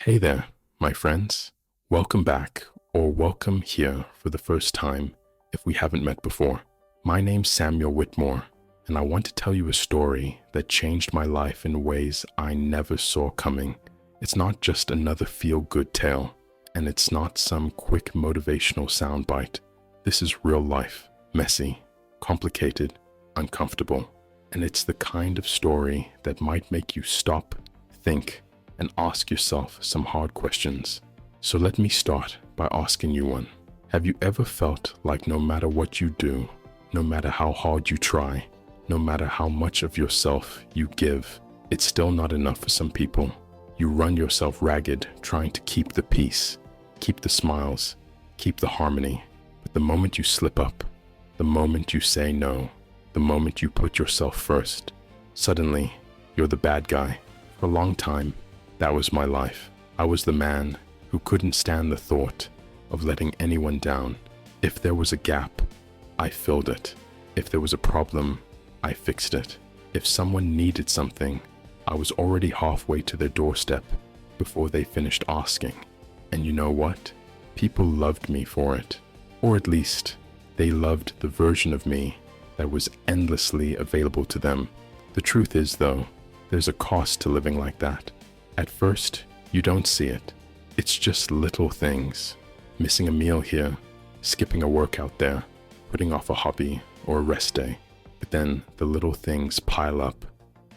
Hey there, my friends. Welcome back, or welcome here for the first time if we haven't met before. My name's Samuel Whitmore, and I want to tell you a story that changed my life in ways I never saw coming. It's not just another feel-good tale, and it's not some quick motivational soundbite. This is real life, messy, complicated, uncomfortable, and it's the kind of story that might make you stop, think, and ask yourself some hard questions. So let me start by asking you one. Have you ever felt like no matter what you do, no matter how hard you try, no matter how much of yourself you give, it's still not enough for some people? You run yourself ragged trying to keep the peace, keep the smiles, keep the harmony. But the moment you slip up, the moment you say no, the moment you put yourself first, suddenly you're the bad guy. For a long time, that was my life. I was the man who couldn't stand the thought of letting anyone down. If there was a gap, I filled it. If there was a problem, I fixed it. If someone needed something, I was already halfway to their doorstep before they finished asking. And you know what? People loved me for it. Or at least, they loved the version of me that was endlessly available to them. The truth is, though, there's a cost to living like that. At first, you don't see it. It's just little things. Missing a meal here, skipping a workout there, putting off a hobby or a rest day. But then the little things pile up,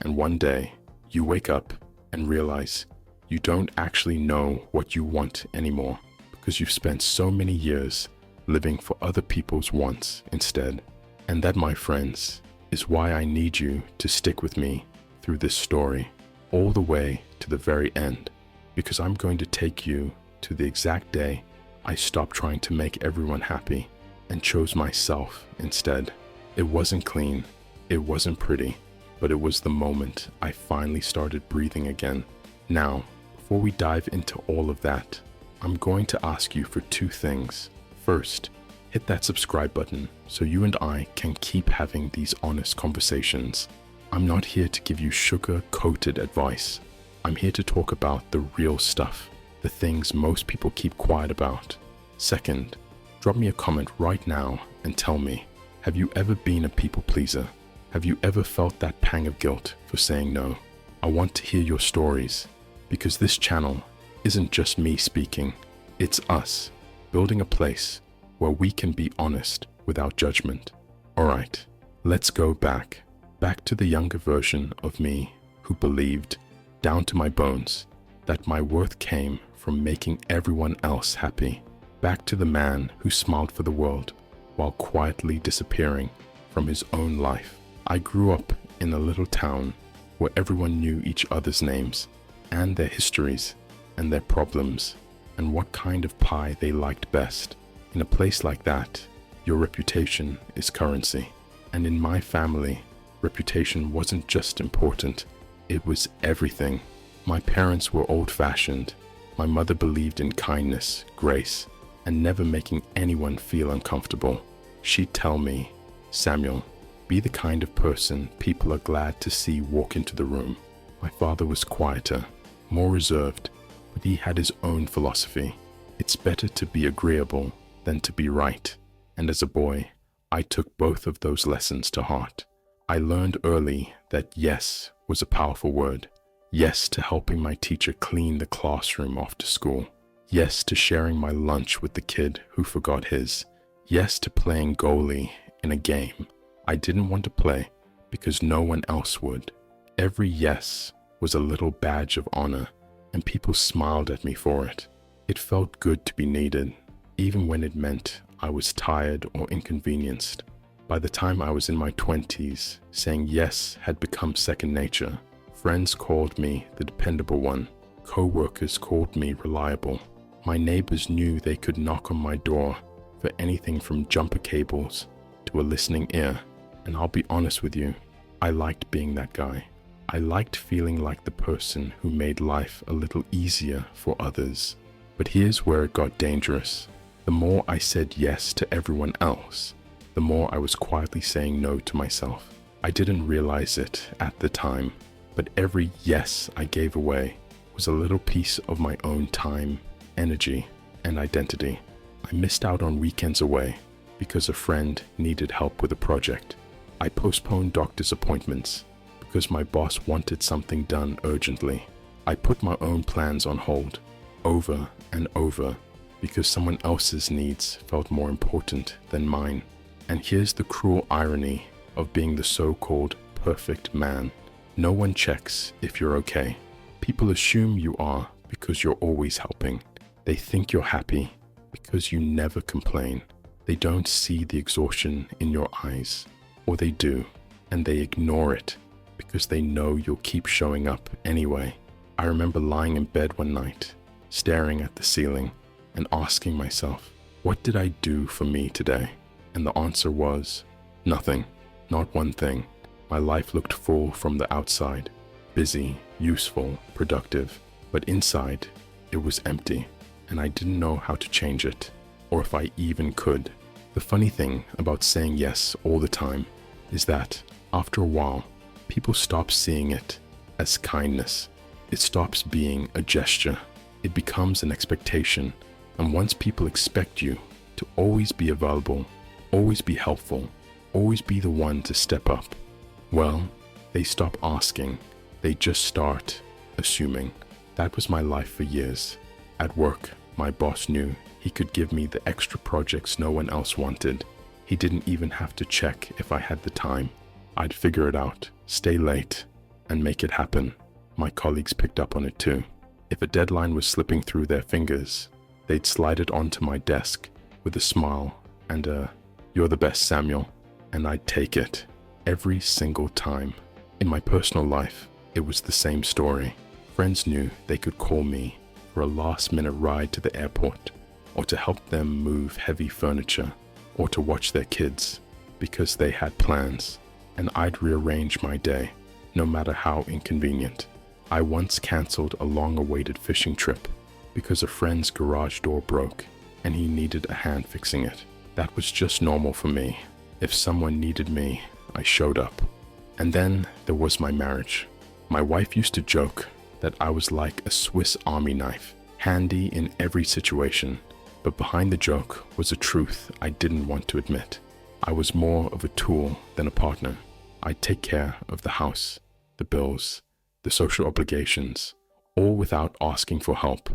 and one day you wake up and realize you don't actually know what you want anymore because you've spent so many years living for other people's wants instead. And that, my friends, is why I need you to stick with me through this story all the way to the very end, because I'm going to take you to the exact day I stopped trying to make everyone happy and chose myself instead. It wasn't clean, it wasn't pretty, but it was the moment I finally started breathing again. Now, before we dive into all of that, I'm going to ask you for two things. First, hit that subscribe button so you and I can keep having these honest conversations. I'm not here to give you sugar-coated advice. I'm here to talk about the real stuff, the things most people keep quiet about. Second, drop me a comment right now and tell me, have you ever been a people pleaser? Have you ever felt that pang of guilt for saying no? I want to hear your stories, because this channel isn't just me speaking, it's us building a place where we can be honest without judgment. Alright, let's go back to the younger version of me who believed, down to my bones, that my worth came from making everyone else happy. Back to the man who smiled for the world while quietly disappearing from his own life. I grew up in a little town where everyone knew each other's names and their histories and their problems and what kind of pie they liked best. In a place like that, your reputation is currency. And in my family, reputation wasn't just important, it was everything. My parents were old-fashioned. My mother believed in kindness, grace, and never making anyone feel uncomfortable. She'd tell me, "Samuel, be the kind of person people are glad to see walk into the room." My father was quieter, more reserved, but he had his own philosophy. It's better to be agreeable than to be right. And as a boy, I took both of those lessons to heart. I learned early that yes was a powerful word. Yes to helping my teacher clean the classroom after school. Yes to sharing my lunch with the kid who forgot his. Yes to playing goalie in a game I didn't want to play because no one else would. Every yes was a little badge of honor, and people smiled at me for it. It felt good to be needed, even when it meant I was tired or inconvenienced. By the time I was in my 20s, saying yes had become second nature. Friends called me the dependable one. Co-workers called me reliable. My neighbors knew they could knock on my door for anything from jumper cables to a listening ear. And I'll be honest with you, I liked being that guy. I liked feeling like the person who made life a little easier for others. But here's where it got dangerous. The more I said yes to everyone else, the more I was quietly saying no to myself. I didn't realize it at the time, but every yes I gave away was a little piece of my own time, energy, and identity. I missed out on weekends away because a friend needed help with a project. I postponed doctor's appointments because my boss wanted something done urgently. I put my own plans on hold over and over because someone else's needs felt more important than mine. And here's the cruel irony of being the so-called perfect man. No one checks if you're okay. People assume you are because you're always helping. They think you're happy because you never complain. They don't see the exhaustion in your eyes, or they do, and they ignore it because they know you'll keep showing up anyway. I remember lying in bed one night, staring at the ceiling and asking myself, what did I do for me today? And the answer was, nothing, not one thing. My life looked full from the outside, busy, useful, productive, but inside it was empty, and I didn't know how to change it, or if I even could. The funny thing about saying yes all the time is that after a while, people stop seeing it as kindness. It stops being a gesture. It becomes an expectation. And once people expect you to always be available, always be helpful, always be the one to step up, well, they stop asking. They just start assuming. That was my life for years. At work, my boss knew he could give me the extra projects no one else wanted. He didn't even have to check if I had the time. I'd figure it out, stay late, and make it happen. My colleagues picked up on it too. If a deadline was slipping through their fingers, they'd slide it onto my desk with a smile and "You're the best, Samuel," and I'd take it every single time. In my personal life, it was the same story. Friends knew they could call me for a last-minute ride to the airport, or to help them move heavy furniture, or to watch their kids, because they had plans, and I'd rearrange my day, no matter how inconvenient. I once canceled a long-awaited fishing trip because a friend's garage door broke and he needed a hand fixing it. That was just normal for me. If someone needed me, I showed up. And then there was my marriage. My wife used to joke that I was like a Swiss Army knife, handy in every situation. But behind the joke was a truth I didn't want to admit. I was more of a tool than a partner. I'd take care of the house, the bills, the social obligations, all without asking for help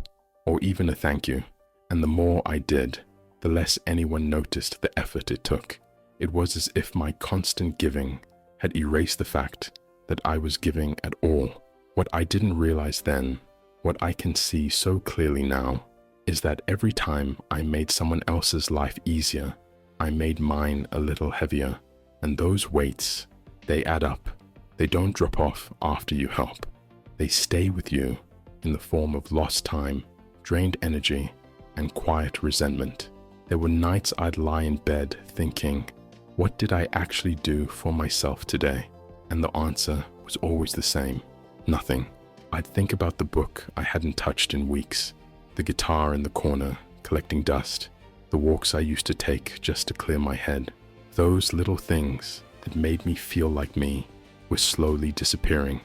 or even a thank you. And the more I did, the less anyone noticed the effort it took. It was as if my constant giving had erased the fact that I was giving at all. What I didn't realize then, what I can see so clearly now, is that every time I made someone else's life easier, I made mine a little heavier. And those weights, they add up. They don't drop off after you help. They stay with you in the form of lost time, drained energy, and quiet resentment. There were nights I'd lie in bed thinking, what did I actually do for myself today? And the answer was always the same, nothing. I'd think about the book I hadn't touched in weeks, the guitar in the corner collecting dust, the walks I used to take just to clear my head. Those little things that made me feel like me were slowly disappearing,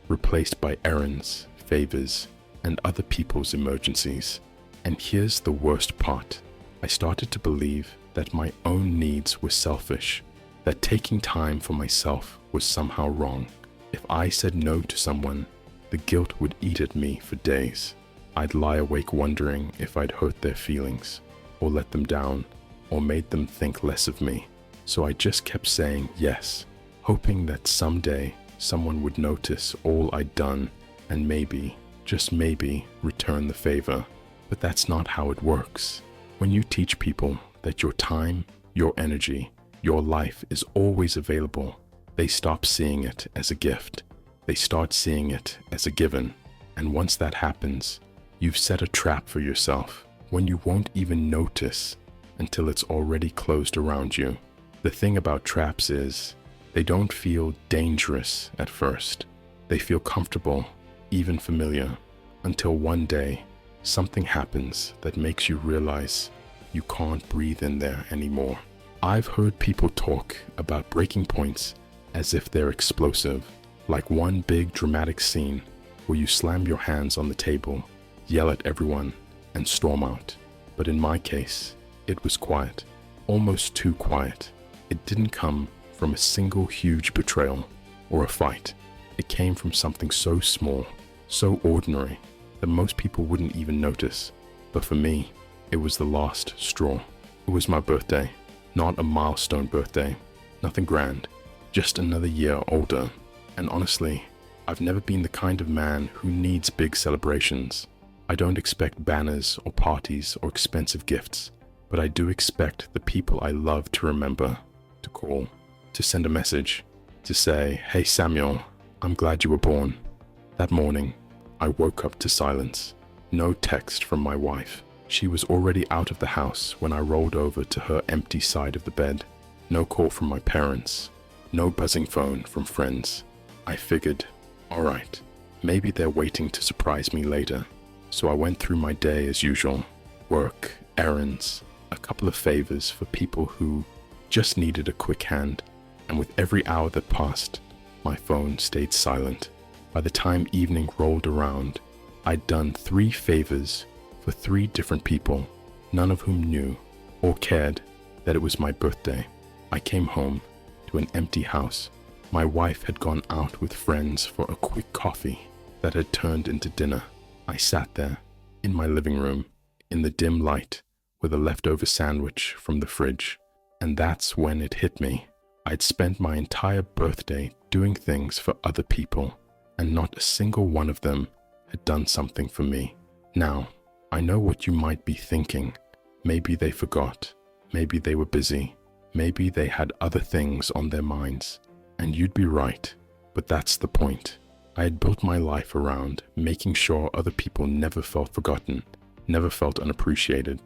replaced by errands, favors, and other people's emergencies. And here's the worst part. I started to believe that my own needs were selfish, that taking time for myself was somehow wrong. If I said no to someone, the guilt would eat at me for days. I'd lie awake wondering if I'd hurt their feelings, or let them down, or made them think less of me. So I just kept saying yes, hoping that someday someone would notice all I'd done and maybe, just maybe, return the favor. But that's not how it works. When you teach people that your time, your energy, your life is always available, they stop seeing it as a gift. They start seeing it as a given. And once that happens, you've set a trap for yourself when you won't even notice until it's already closed around you. The thing about traps is, they don't feel dangerous at first. They feel comfortable, even familiar, until one day, something happens that makes you realize you can't breathe in there anymore. I've heard people talk about breaking points as if they're explosive, like one big dramatic scene where you slam your hands on the table, yell at everyone, and storm out. But in my case, it was quiet, almost too quiet. It didn't come from a single huge betrayal or a fight. It came from something so small, so ordinary, that most people wouldn't even notice. But for me, it was the last straw. It was my birthday, not a milestone birthday, nothing grand, just another year older. And honestly, I've never been the kind of man who needs big celebrations. I don't expect banners or parties or expensive gifts, but I do expect the people I love to remember, to call, to send a message, to say, "Hey Samuel, I'm glad you were born." That morning, I woke up to silence. No text from my wife. She was already out of the house when I rolled over to her empty side of the bed. No call from my parents. No buzzing phone from friends. I figured, all right, maybe they're waiting to surprise me later. So I went through my day as usual. Work, errands, a couple of favors for people who just needed a quick hand. And with every hour that passed, my phone stayed silent. By the time evening rolled around, I'd done 3 favors for 3 different people, none of whom knew or cared that it was my birthday. I came home to an empty house. My wife had gone out with friends for a quick coffee that had turned into dinner. I sat there in my living room in the dim light with a leftover sandwich from the fridge. And that's when it hit me. I'd spent my entire birthday doing things for other people, and not a single one of them had done something for me. Now, I know what you might be thinking. Maybe they forgot. Maybe they were busy. Maybe they had other things on their minds. And you'd be right, but that's the point. I had built my life around making sure other people never felt forgotten, never felt unappreciated,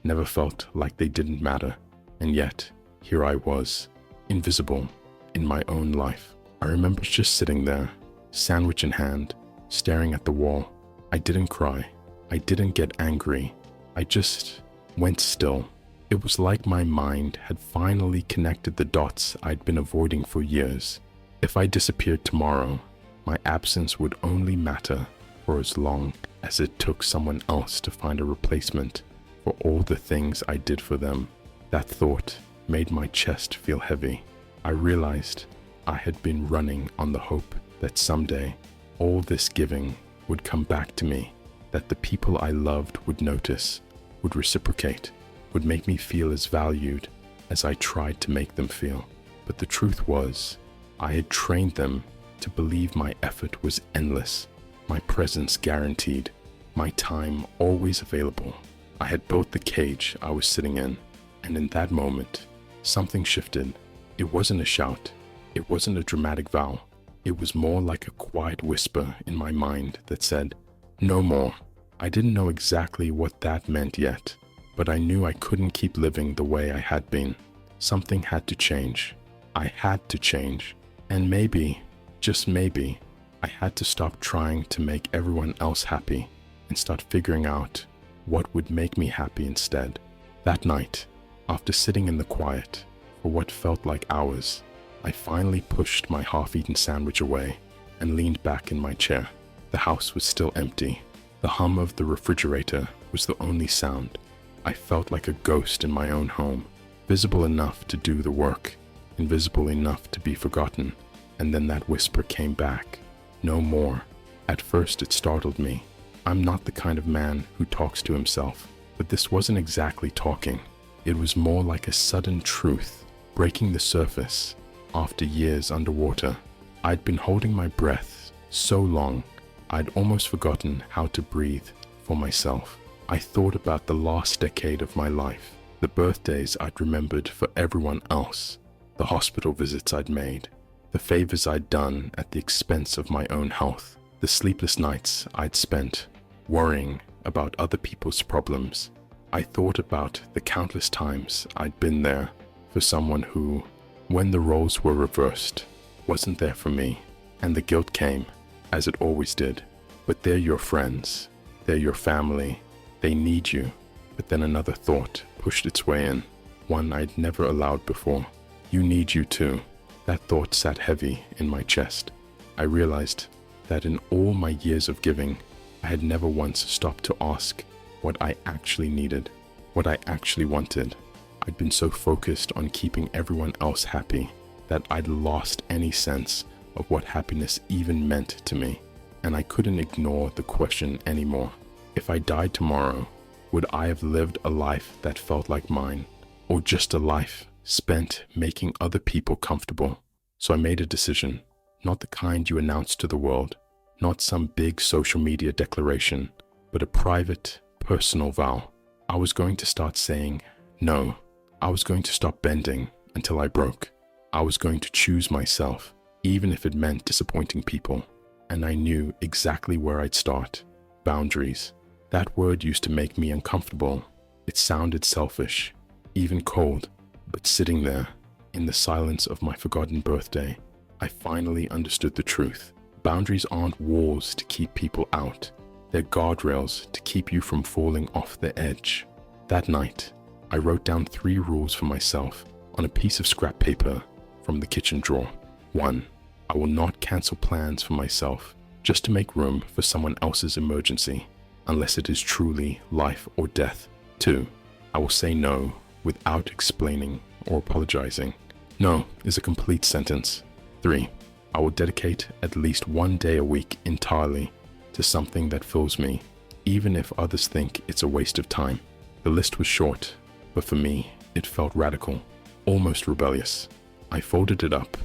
never felt like they didn't matter. And yet, here I was, invisible in my own life. I remember just sitting there, sandwich in hand, staring at the wall. I didn't cry. I didn't get angry. I just went still. It was like my mind had finally connected the dots I'd been avoiding for years. If I disappeared tomorrow, my absence would only matter for as long as it took someone else to find a replacement for all the things I did for them. That thought made my chest feel heavy. I realized I had been running on the hope that someday all this giving would come back to me, that the people I loved would notice, would reciprocate, would make me feel as valued as I tried to make them feel. But the truth was, I had trained them to believe my effort was endless, my presence guaranteed, my time always available. I had built the cage I was sitting in, and in that moment, something shifted. It wasn't a shout. It wasn't a dramatic vow. It was more like a quiet whisper in my mind that said, "No more." I didn't know exactly what that meant yet, but I knew I couldn't keep living the way I had been. Something had to change. I had to change. And maybe, just maybe, I had to stop trying to make everyone else happy and start figuring out what would make me happy instead. That night, after sitting in the quiet for what felt like hours, I finally pushed my half-eaten sandwich away and leaned back in my chair. The house was still empty. The hum of the refrigerator was the only sound. I felt like a ghost in my own home, visible enough to do the work, invisible enough to be forgotten. And then that whisper came back. No more. At first it startled me. I'm not the kind of man who talks to himself, but this wasn't exactly talking. It was more like a sudden truth breaking the surface after years underwater. I'd been holding my breath so long, I'd almost forgotten how to breathe for myself. I thought about the last decade of my life, the birthdays I'd remembered for everyone else, the hospital visits I'd made, the favors I'd done at the expense of my own health, the sleepless nights I'd spent worrying about other people's problems. I thought about the countless times I'd been there for someone who, when the roles were reversed, wasn't there for me. And the guilt came, as it always did. But they're your friends, they're your family, they need you. But then another thought pushed its way in, one I'd never allowed before. You need you too. That thought sat heavy in my chest. I realized that in all my years of giving, I had never once stopped to ask what I actually needed, what I actually wanted. I'd been so focused on keeping everyone else happy that I'd lost any sense of what happiness even meant to me, and I couldn't ignore the question anymore. If I died tomorrow, would I have lived a life that felt like mine, or just a life spent making other people comfortable? So I made a decision, not the kind you announce to the world, not some big social media declaration, but a private, personal vow. I was going to start saying no. I was going to stop bending until I broke. I was going to choose myself, even if it meant disappointing people. And I knew exactly where I'd start. Boundaries. That word used to make me uncomfortable. It sounded selfish, even cold. But sitting there, in the silence of my forgotten birthday, I finally understood the truth. Boundaries aren't walls to keep people out. They're guardrails to keep you from falling off the edge. That night, I wrote down 3 rules for myself on a piece of scrap paper from the kitchen drawer. 1. I will not cancel plans for myself just to make room for someone else's emergency, unless it is truly life or death. 2. I will say no without explaining or apologizing. No is a complete sentence. 3. I will dedicate at least 1 day a week entirely to something that fills me, even if others think it's a waste of time. The list was short, but for me, it felt radical, almost rebellious. I folded it up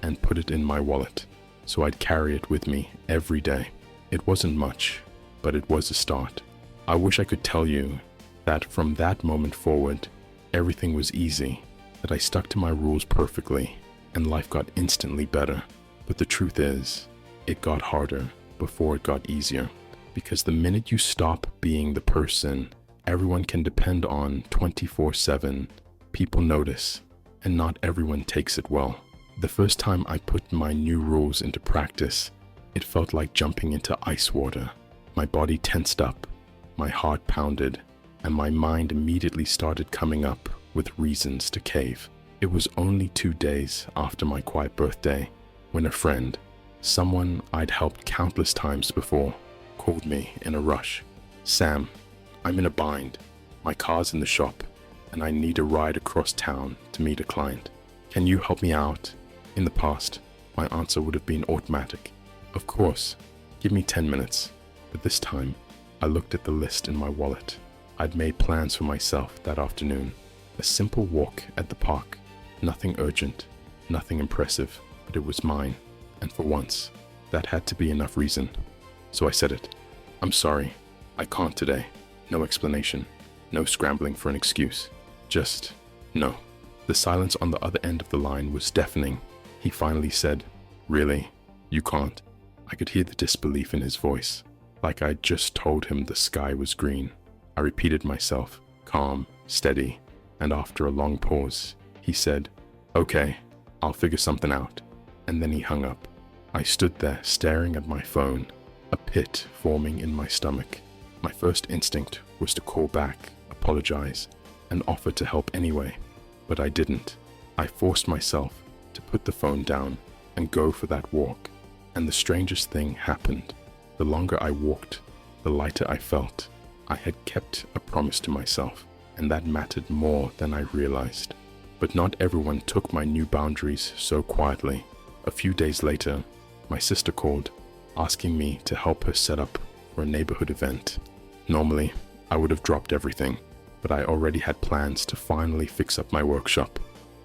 and put it in my wallet, so I'd carry it with me every day. It wasn't much, but it was a start. I wish I could tell you that from that moment forward, everything was easy, that I stuck to my rules perfectly, and life got instantly better. But the truth is, it got harder before it got easier. Because the minute you stop being the person everyone can depend on 24/7, people notice, and not everyone takes it well. The first time I put my new rules into practice, it felt like jumping into ice water. My body tensed up, my heart pounded, and my mind immediately started coming up with reasons to cave. It was only 2 days after my quiet birthday when a friend, someone I'd helped countless times before, called me in a rush. "Sam, I'm in a bind. My car's in the shop, and I need a ride across town to meet a client. Can you help me out?" In the past, my answer would have been automatic. Of course, give me 10 minutes. But this time, I looked at the list in my wallet. I'd made plans for myself that afternoon. A simple walk at the park. Nothing urgent, nothing impressive, but it was mine. And for once, that had to be enough reason. So I said it. "I'm sorry, I can't today." No explanation, no scrambling for an excuse. Just no. The silence on the other end of the line was deafening. He finally said, "Really? You can't?" I could hear the disbelief in his voice, like I'd just told him the sky was green. I repeated myself, calm, steady, and after a long pause, he said, "Okay, I'll figure something out." And then he hung up. I stood there staring at my phone, a pit forming in my stomach. My first instinct was to call back, apologize, and offer to help anyway, but I didn't. I forced myself to put the phone down and go for that walk. And the strangest thing happened. The longer I walked, the lighter I felt. I had kept a promise to myself, and that mattered more than I realized. But not everyone took my new boundaries so quietly. A few days later, my sister called, asking me to help her set up for a neighborhood event. Normally, I would have dropped everything, but I already had plans to finally fix up my workshop.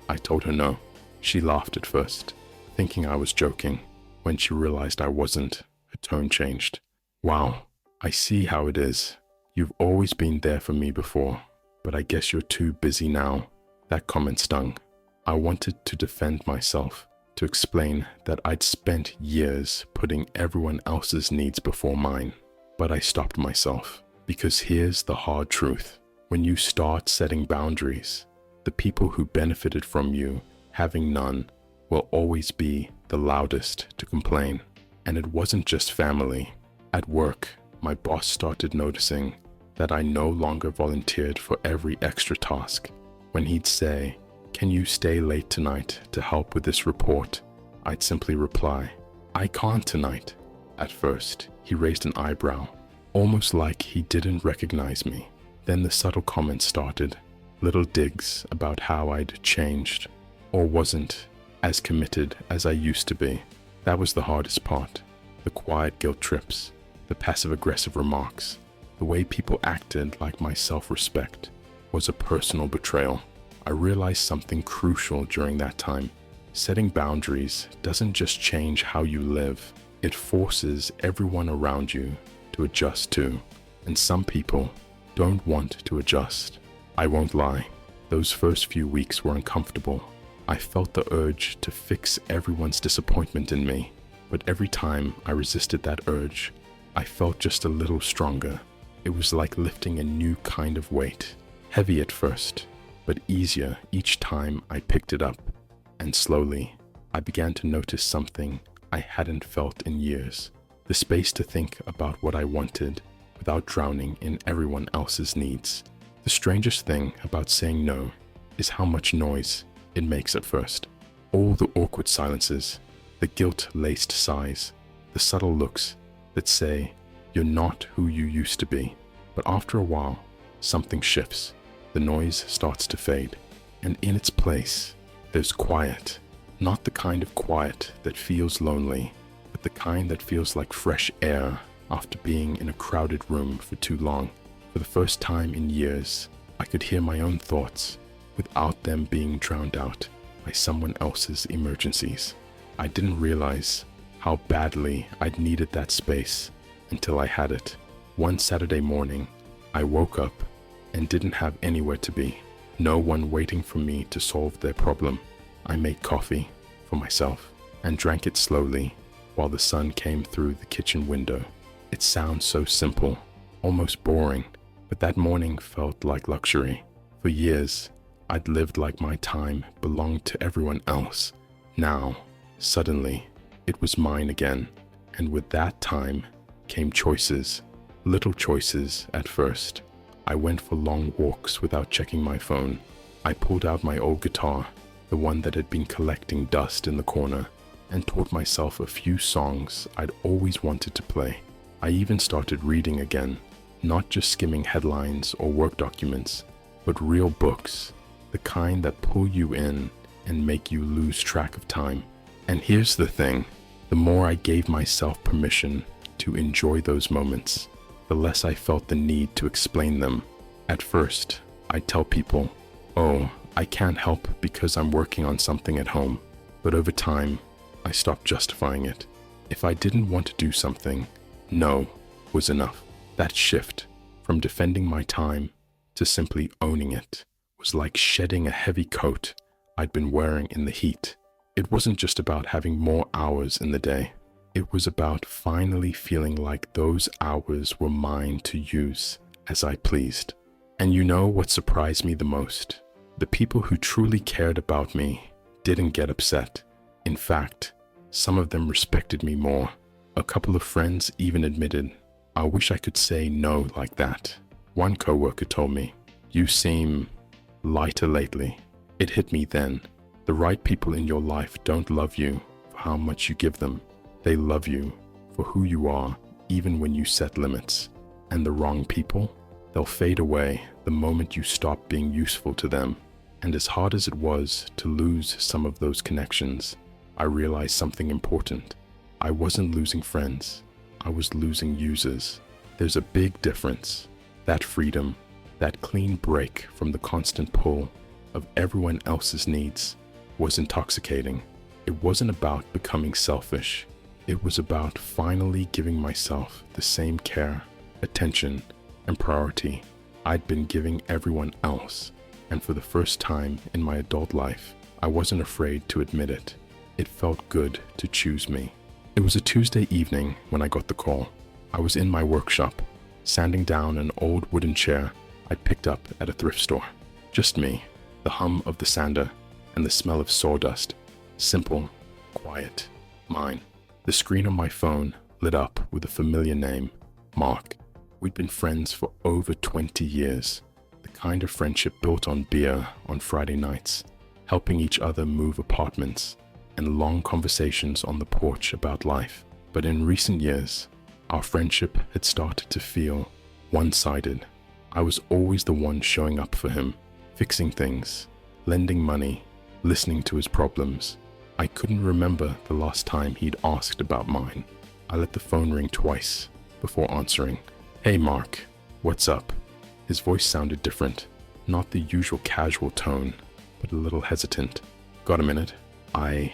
I told her no. She laughed at first, thinking I was joking. When she realized I wasn't, her tone changed. "Wow, I see how it is. You've always been there for me before, but I guess you're too busy now." That comment stung. I wanted to defend myself, to explain that I'd spent years putting everyone else's needs before mine. But I stopped myself, because here's the hard truth. When you start setting boundaries, the people who benefited from you having none will always be the loudest to complain. And it wasn't just family. At work, my boss started noticing that I no longer volunteered for every extra task. When he'd say, "Can you stay late tonight to help with this report?" I'd simply reply, "I can't tonight." At first, he raised an eyebrow, almost like he didn't recognize me. Then the subtle comments started, little digs about how I'd changed or wasn't as committed as I used to be. That was the hardest part. The quiet guilt trips, the passive-aggressive remarks, the way people acted like my self-respect was a personal betrayal. I realized something crucial during that time. Setting boundaries doesn't just change how you live, it forces everyone around you to adjust too. And some people don't want to adjust. I won't lie, those first few weeks were uncomfortable. I felt the urge to fix everyone's disappointment in me, but every time I resisted that urge, I felt just a little stronger. It was like lifting a new kind of weight, heavy at first, but easier each time I picked it up. And slowly, I began to notice something I hadn't felt in years. The space to think about what I wanted without drowning in everyone else's needs. The strangest thing about saying no is how much noise it makes at first. All the awkward silences, the guilt-laced sighs, the subtle looks that say you're not who you used to be. But after a while, something shifts. The noise starts to fade, and in its place, there's quiet. Not the kind of quiet that feels lonely, but the kind that feels like fresh air after being in a crowded room for too long. For the first time in years, I could hear my own thoughts without them being drowned out by someone else's emergencies. I didn't realize how badly I'd needed that space until I had it. One Saturday morning, I woke up and didn't have anywhere to be. No one waiting for me to solve their problem. I made coffee for myself and drank it slowly while the sun came through the kitchen window. It sounds so simple, almost boring, but that morning felt like luxury. For years, I'd lived like my time belonged to everyone else. Now, suddenly, it was mine again. And with that time came choices, little choices at first. I went for long walks without checking my phone. I pulled out my old guitar, the one that had been collecting dust in the corner, and taught myself a few songs I'd always wanted to play. I even started reading again, not just skimming headlines or work documents, but real books, the kind that pull you in and make you lose track of time. And here's the thing, the more I gave myself permission to enjoy those moments, the less I felt the need to explain them. At first, I'd tell people, "Oh, I can't help because I'm working on something at home." But over time, I stopped justifying it. If I didn't want to do something, no was enough. That shift from defending my time to simply owning it was like shedding a heavy coat I'd been wearing in the heat. It wasn't just about having more hours in the day. It was about finally feeling like those hours were mine to use as I pleased. And you know what surprised me the most? The people who truly cared about me didn't get upset. In fact, some of them respected me more. A couple of friends even admitted, "I wish I could say no like that." One coworker told me, "You seem lighter lately." It hit me then. The right people in your life don't love you for how much you give them. They love you for who you are, even when you set limits. And the wrong people, they'll fade away the moment you stop being useful to them. And as hard as it was to lose some of those connections, I realized something important. I wasn't losing friends. I was losing users. There's a big difference. That freedom, that clean break from the constant pull of everyone else's needs was intoxicating. It wasn't about becoming selfish. It was about finally giving myself the same care, attention, and priority I'd been giving everyone else. And for the first time in my adult life, I wasn't afraid to admit it. It felt good to choose me. It was a Tuesday evening when I got the call. I was in my workshop, sanding down an old wooden chair I'd picked up at a thrift store. Just me, the hum of the sander, and the smell of sawdust. Simple, quiet, mine. The screen on my phone lit up with a familiar name, Mark. We'd been friends for over 20 years, the kind of friendship built on beer on Friday nights, helping each other move apartments, and long conversations on the porch about life. But in recent years, our friendship had started to feel one-sided. I was always the one showing up for him, fixing things, lending money, listening to his problems. I couldn't remember the last time he'd asked about mine. I let the phone ring twice before answering. "Hey Mark, what's up?" His voice sounded different, not the usual casual tone, but a little hesitant. "Got a minute? I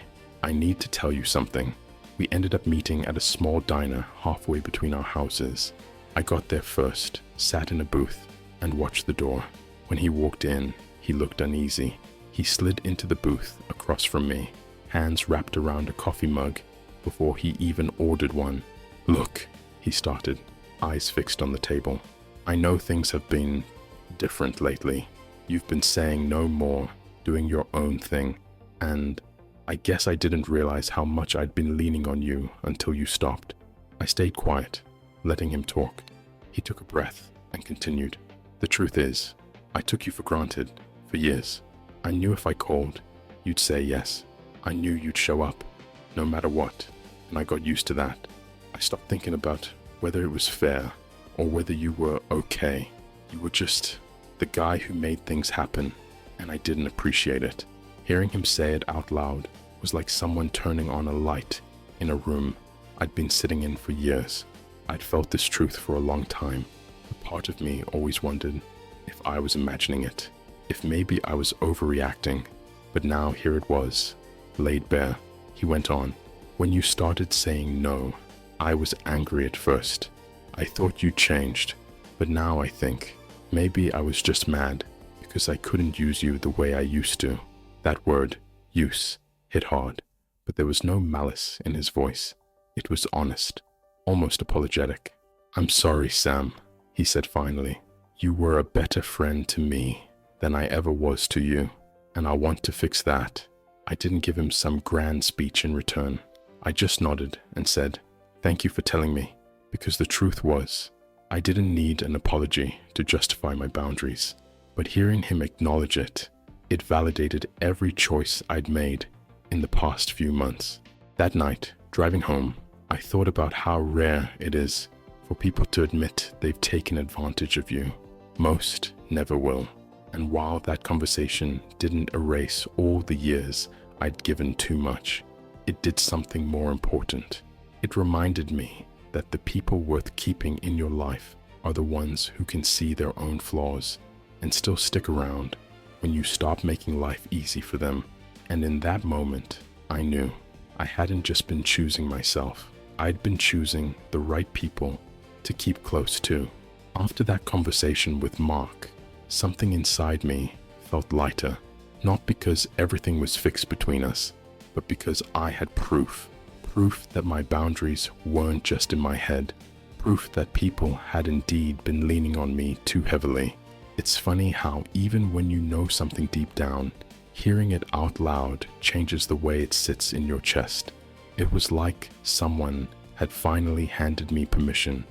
need to tell you something." We ended up meeting at a small diner halfway between our houses. I got there first, sat in a booth, and watched the door. When he walked in, he looked uneasy. He slid into the booth across from me, hands wrapped around a coffee mug before he even ordered one. "Look," he started, eyes fixed on the table. "I know things have been different lately. You've been saying no more, doing your own thing, and I guess I didn't realize how much I'd been leaning on you until you stopped." I stayed quiet, letting him talk. He took a breath and continued. "The truth is, I took you for granted for years. I knew if I called, you'd say yes. I knew you'd show up, no matter what, and I got used to that. I stopped thinking about whether it was fair or whether you were okay. You were just the guy who made things happen, and I didn't appreciate it." Hearing him say it out loud was like someone turning on a light in a room I'd been sitting in for years. I'd felt this truth for a long time, but part of me always wondered if I was imagining it, if maybe I was overreacting. But now here it was, laid bare. He went on, "When you started saying no, I was angry at first. I thought you changed, but now I think maybe I was just mad because I couldn't use you the way I used to." That word, use, hit hard, but there was no malice in his voice. It was honest, almost apologetic. "I'm sorry, Sam," he said finally. "You were a better friend to me than I ever was to you, and I want to fix that." I didn't give him some grand speech in return. I just nodded and said, "Thank you for telling me," because the truth was, I didn't need an apology to justify my boundaries. But hearing him acknowledge it validated every choice I'd made in the past few months. That night, driving home, I thought about how rare it is for people to admit they've taken advantage of you. Most never will. And while that conversation didn't erase all the years I'd given too much, it did something more important. It reminded me that the people worth keeping in your life are the ones who can see their own flaws and still stick around when you stop making life easy for them. And in that moment, I knew I hadn't just been choosing myself. I'd been choosing the right people to keep close to. After that conversation with Mark, something inside me felt lighter, not because everything was fixed between us, but because I had proof that my boundaries weren't just in my head, proof that people had indeed been leaning on me too heavily. It's funny how even when you know something deep down, hearing it out loud changes the way it sits in your chest. It was like someone had finally handed me permission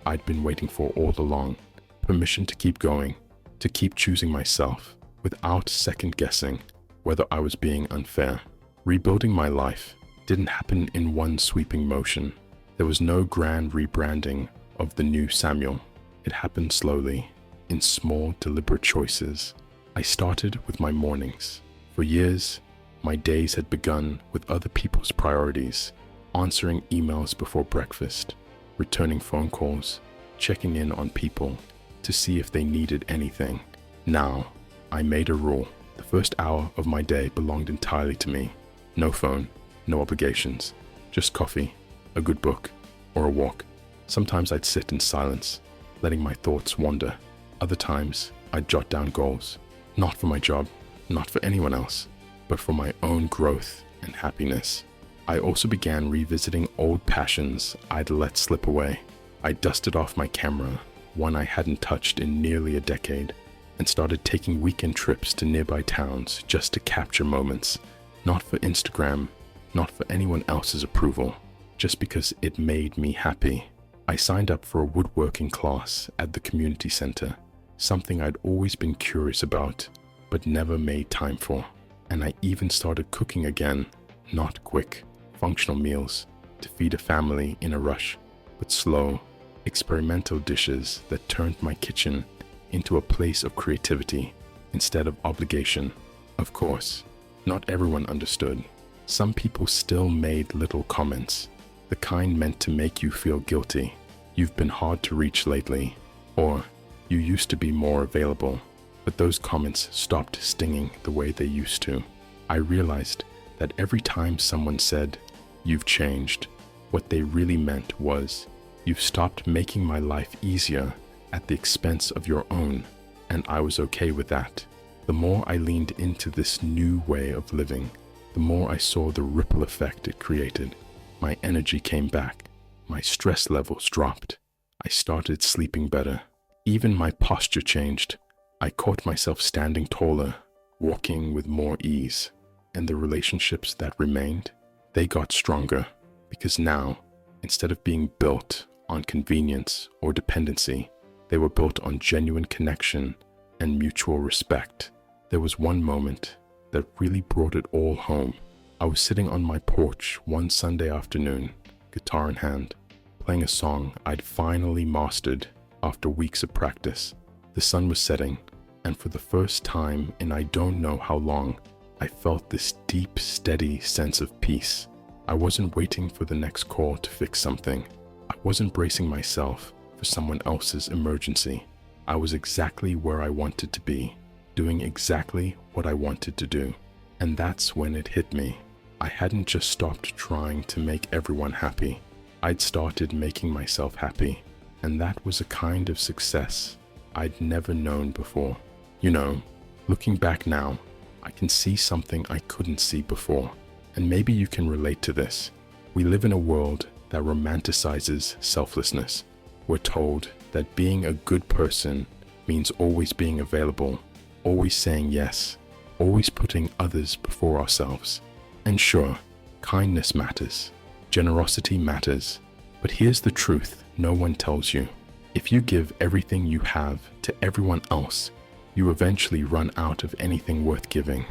I'd been waiting for all along. Permission to keep going, to keep choosing myself without second guessing whether I was being unfair. Rebuilding my life didn't happen in one sweeping motion. There was no grand rebranding of the new Samuel. It happened slowly, in small, deliberate choices. I started with my mornings. For years, my days had begun with other people's priorities, answering emails before breakfast, returning phone calls, checking in on people to see if they needed anything. Now, I made a rule. The first hour of my day belonged entirely to me. No phone, no obligations, just coffee, a good book, or a walk. Sometimes I'd sit in silence, letting my thoughts wander. Other times, I'd jot down goals, not for my job, not for anyone else, but for my own growth and happiness. I also began revisiting old passions I'd let slip away. I dusted off my camera, one I hadn't touched in nearly a decade, and started taking weekend trips to nearby towns just to capture moments, not for Instagram, not for anyone else's approval, just because it made me happy. I signed up for a woodworking class at the community center, something I'd always been curious about, but never made time for. And I even started cooking again, not quick, functional meals, to feed a family in a rush, but slow, experimental dishes that turned my kitchen into a place of creativity instead of obligation. Of course, not everyone understood. Some people still made little comments, the kind meant to make you feel guilty. You've been hard to reach lately, or you used to be more available. But those comments stopped stinging the way they used to. I realized that every time someone said, "You've changed," what they really meant was, "You've stopped making my life easier at the expense of your own," and I was okay with that. The more I leaned into this new way of living, the more I saw the ripple effect it created. My energy came back. My stress levels dropped. I started sleeping better. Even my posture changed. I caught myself standing taller, walking with more ease. And the relationships that remained, they got stronger. Because now, instead of being built on convenience or dependency, they were built on genuine connection and mutual respect. There was one moment that really brought it all home. I was sitting on my porch one Sunday afternoon, guitar in hand, playing a song I'd finally mastered after weeks of practice. The sun was setting, and for the first time in I don't know how long, I felt this deep, steady sense of peace. I wasn't waiting for the next call to fix something. I wasn't bracing myself for someone else's emergency. I was exactly where I wanted to be, doing exactly what I wanted to do. And that's when it hit me. I hadn't just stopped trying to make everyone happy. I'd started making myself happy. And that was a kind of success I'd never known before. You know, looking back now, I can see something I couldn't see before. And maybe you can relate to this. We live in a world that romanticizes selflessness. We're told that being a good person means always being available, always saying yes, always putting others before ourselves. And sure, kindness matters, generosity matters, but here's the truth no one tells you. If you give everything you have to everyone else, you eventually run out of anything worth giving.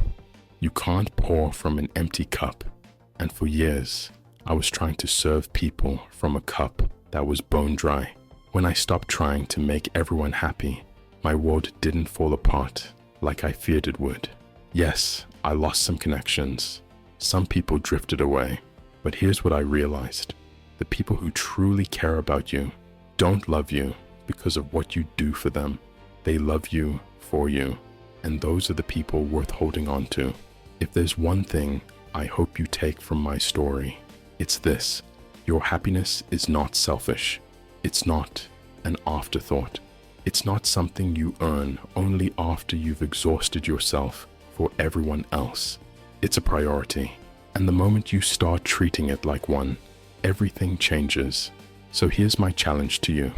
You can't pour from an empty cup, and for years, I was trying to serve people from a cup that was bone dry. When I stopped trying to make everyone happy, my world didn't fall apart like I feared it would. Yes, I lost some connections. Some people drifted away. But here's what I realized. The people who truly care about you don't love you because of what you do for them. They love you for you. And those are the people worth holding on to. If there's one thing I hope you take from my story, it's this. Your happiness is not selfish. It's not an afterthought. It's not something you earn only after you've exhausted yourself for everyone else. It's a priority. And the moment you start treating it like one, everything changes. So here's my challenge to you.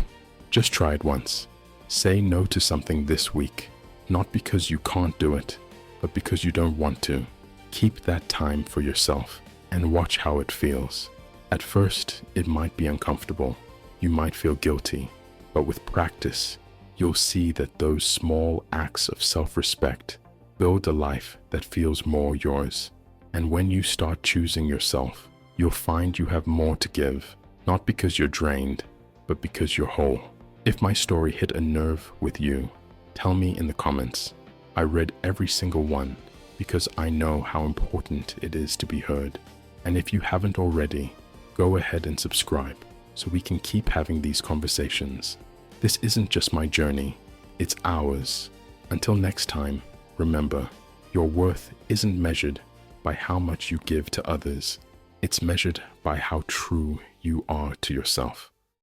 Just try it once. Say no to something this week, not because you can't do it, but because you don't want to. Keep that time for yourself and watch how it feels. At first, it might be uncomfortable. You might feel guilty, but with practice, you'll see that those small acts of self-respect build a life that feels more yours. And when you start choosing yourself, you'll find you have more to give, not because you're drained, but because you're whole. If my story hit a nerve with you, tell me in the comments. I read every single one because I know how important it is to be heard. And if you haven't already, go ahead and subscribe so we can keep having these conversations. This isn't just my journey, it's ours. Until next time, remember, your worth isn't measured by how much you give to others. It's measured by how true you are to yourself.